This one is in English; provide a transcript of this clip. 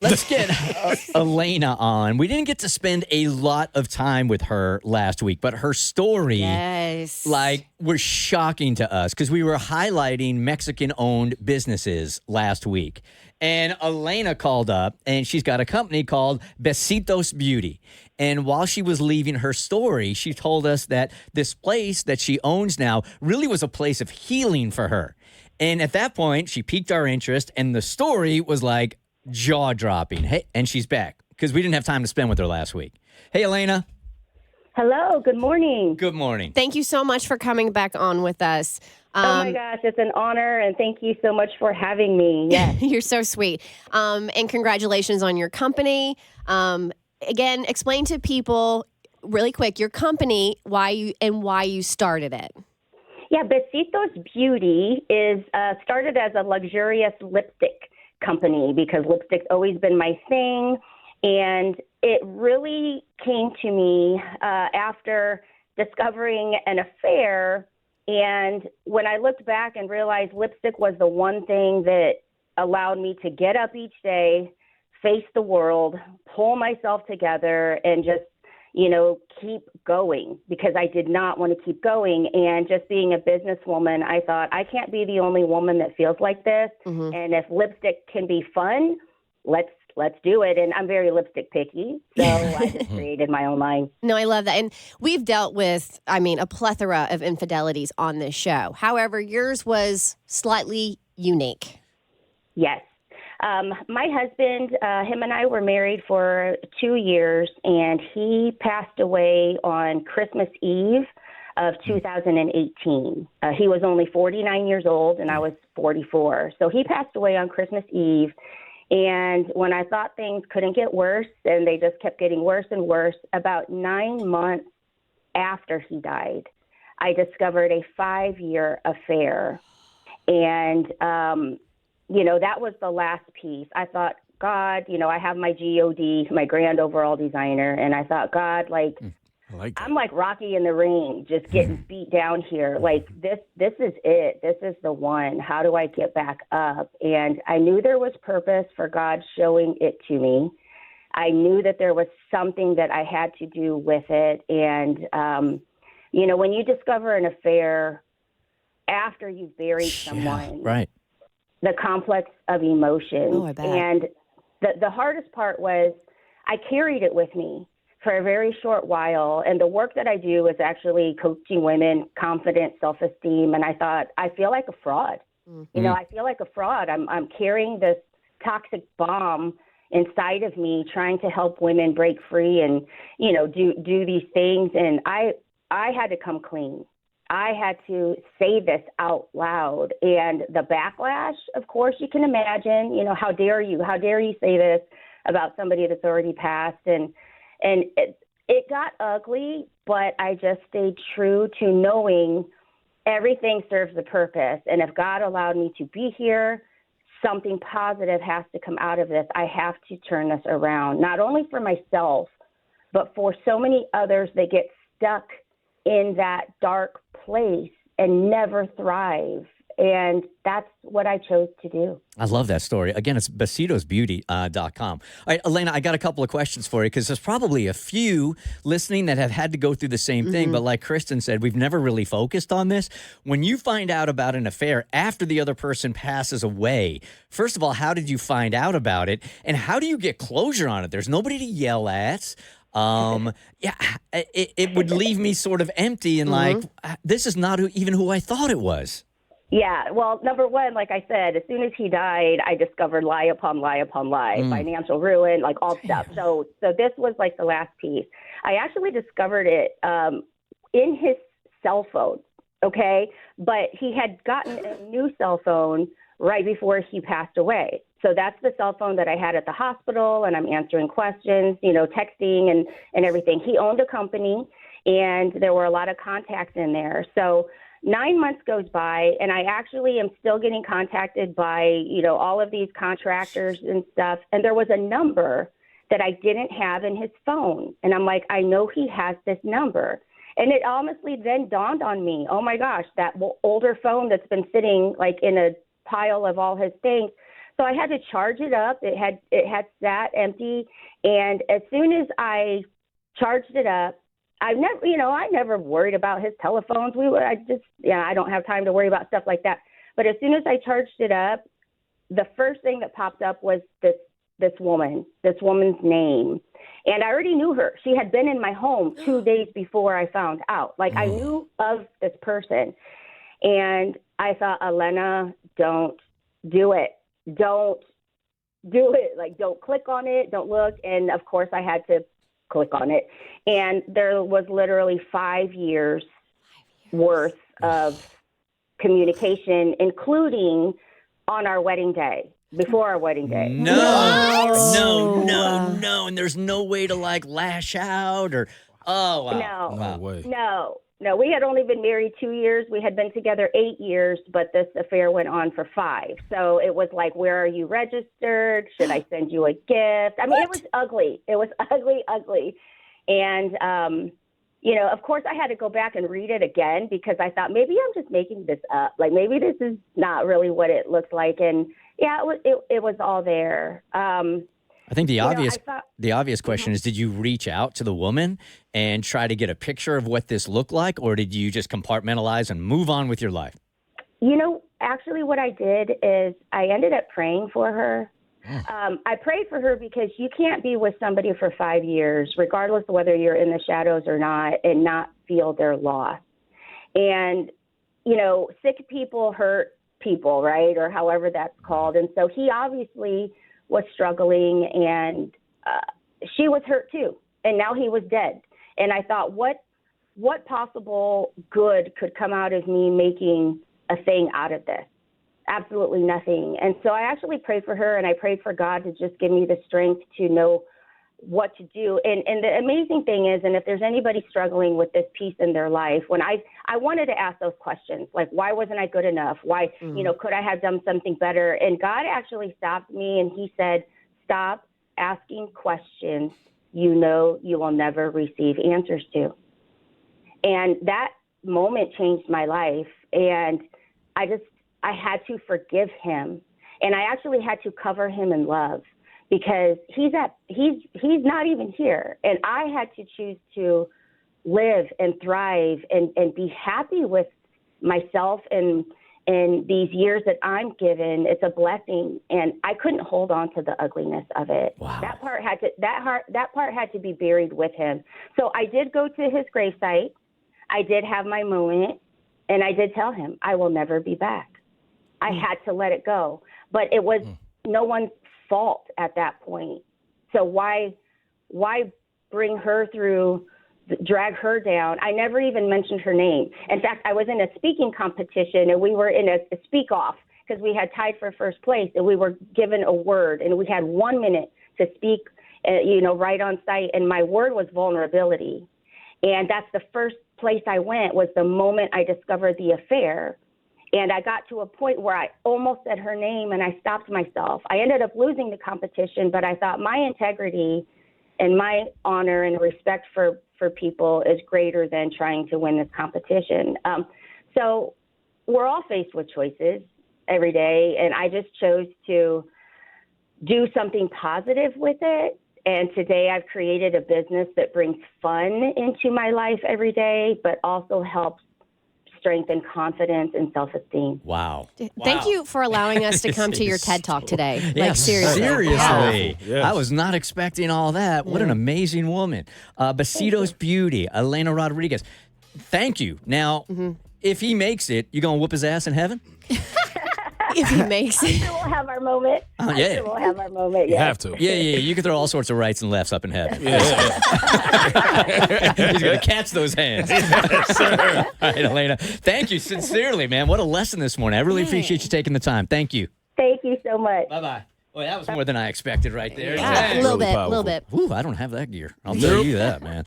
Let's get Elena on. We didn't get to spend a lot of time with her last week, but her story, was shocking to us because we were highlighting Mexican-owned businesses last week. And Elena called up, and she's got a company called Besitos Beauty. And while she was leaving her story, she told us that this place that she owns now really was a place of healing for her. And at that point, she piqued our interest, and the story was like, jaw-dropping. Hey, and she's back because we didn't have time to spend with her last week. Hey, Elena. Hello. Good morning. Good morning. Thank you so much for coming back on with us. Oh, my gosh. It's an honor, and thank you so much for having me. Yes. You're so sweet. And congratulations on your company. Again, explain to people really quick your company, why you started it. Yeah, Besitos Beauty is started as a luxurious lipstick company because lipstick's always been my thing. And it really came to me after discovering an affair. And when I looked back and realized lipstick was the one thing that allowed me to get up each day, face the world, pull myself together, and just, keep going because I did not want to keep going. And just being a businesswoman, I thought I can't be the only woman that feels like this. Mm-hmm. And if lipstick can be fun, let's do it. And I'm very lipstick picky, so I just created my own line. No, I love that. And we've dealt with, a plethora of infidelities on this show. However, yours was slightly unique. Yes. My husband, him and I were married for 2 years, and he passed away on Christmas Eve of 2018. He was only 49 years old, and I was 44. So he passed away on Christmas Eve. And when I thought things couldn't get worse, and they just kept getting worse and worse, about 9 months after he died, I discovered a 5-year affair. And, that was the last piece. I thought, God, I have my GOD, my grand overall designer, and I thought, God, I'm like Rocky in the ring, just getting beat down here. Like, this is it. This is the one. How do I get back up? And I knew there was purpose for God showing it to me. I knew that there was something that I had to do with it. And, when you discover an affair after you've buried someone, right. The complex of emotions. Oh, I bet. And the hardest part was I carried it with me for a very short while. And the work that I do is actually coaching women, confidence, self-esteem. And I thought, I feel like a fraud. Mm-hmm. I feel like a fraud. I'm carrying this toxic bomb inside of me, trying to help women break free and, do these things. And I had to come clean. I had to say this out loud. And the backlash, of course, you can imagine, how dare you say this about somebody that's already passed. And it got ugly, but I just stayed true to knowing everything serves a purpose. And if God allowed me to be here, something positive has to come out of this. I have to turn this around, not only for myself, but for so many others that get stuck in that dark place and never thrive. And that's what I chose to do. I love that story. Again, it's besitosbeauty.com. All right, Elena, I got a couple of questions for you because there's probably a few listening that have had to go through the same thing. But like Kristen said, we've never really focused on this. When you find out about an affair after the other person passes away, first of all, how did you find out about it? And how do you get closure on it? There's nobody to yell at. It would leave me sort of empty and like, this is not even who I thought it was. Yeah, well, number one, like I said, as soon as he died, I discovered lie upon lie upon lie, financial ruin, like all stuff. So this was like the last piece. I actually discovered it in his cell phone, okay? But he had gotten a new cell phone right before he passed away. So that's the cell phone that I had at the hospital, and I'm answering questions, texting and everything. He owned a company, and there were a lot of contacts in there. So 9 months goes by, and I actually am still getting contacted by, all of these contractors and stuff. And there was a number that I didn't have in his phone. And I'm like, I know he has this number. And it honestly then dawned on me, oh my gosh, that older phone that's been sitting like in a pile of all his things. So I had to charge it up. It had sat empty, and as soon as I charged it up, I never worried about his telephones. I don't have time to worry about stuff like that. But as soon as I charged it up, the first thing that popped up was this woman's name. And I already knew her. She had been in my home 2 days before I found out. Like, I knew of this person. And I thought, Elena, don't do it. Don't do it. Like, don't click on it. Don't look. And, of course, I had to click on it. And there was literally 5 years worth of communication, including on our wedding day, before our wedding day. No. And there's no way to like lash out or, oh, wow. No way. No, we had only been married 2 years. We had been together 8 years, but this affair went on for 5. So it was like, where are you registered? Should I send you a gift? I mean, It was ugly. It was ugly. And, of course I had to go back and read it again because I thought maybe I'm just making this up. Like maybe this is not really what it looks like. And yeah, it was all there. I think the obvious question is, did you reach out to the woman and try to get a picture of what this looked like, or did you just compartmentalize and move on with your life? Actually what I did is I ended up praying for her. I prayed for her because you can't be with somebody for 5 years, regardless of whether you're in the shadows or not, and not feel their loss. And, sick people hurt people, right? Or however that's called. And so he obviously was struggling, and she was hurt too. And now he was dead. And I thought, what possible good could come out of me making a thing out of this? Absolutely nothing. And so I actually prayed for her, and I prayed for God to just give me the strength to know what to do. And the amazing thing is, and if there's anybody struggling with this piece in their life, when I wanted to ask those questions, like, why wasn't I good enough? Why, could I have done something better? And God actually stopped me, and he said, stop asking questions you will never receive answers to. And that moment changed my life. And I had to forgive him, and I actually had to cover him in love because he's not even here. And I had to choose to live and thrive and be happy with myself and these years that I'm given. It's a blessing, and I couldn't hold on to the ugliness of it. Wow. That part had to be buried with him. So I did go to his gravesite. I did have my moment, and I did tell him I will never be back. I had to let it go, but it was no one's fault at that point. So why bring her through, drag her down? I never even mentioned her name. In fact, I was in a speaking competition, and we were in a speak off because we had tied for first place, and we were given a word, and we had 1 minute to speak, right on site. And my word was vulnerability. And that's the first place I went, was the moment I discovered the affair. And I got to a point where I almost said her name, and I stopped myself. I ended up losing the competition, but I thought my integrity and my honor and respect for people is greater than trying to win this competition. So we're all faced with choices every day, and I just chose to do something positive with it. And today I've created a business that brings fun into my life every day, but also helps strengthen confidence and self-esteem. Wow. Thank you for allowing us to come to your TED Talk today. Yeah, seriously. Yes. I was not expecting all that. What an amazing woman. Besitos Beauty, Elena Rodriguez. Thank you. Now, if he makes it, you going to whoop his ass in heaven? If he makes it. We'll have our moment. Yeah. We'll have our moment. You Yeah. have to. Yeah. You can throw all sorts of rights and lefts up in heaven. Yeah. He's going to catch those hands. All right, Elena. Thank you sincerely, man. What a lesson this morning. I really appreciate you taking the time. Thank you. Thank you so much. Bye-bye. Boy, that was more than I expected right there. Yeah, a Really little bit. powerful. Ooh, I don't have that gear. I'll tell you that, man.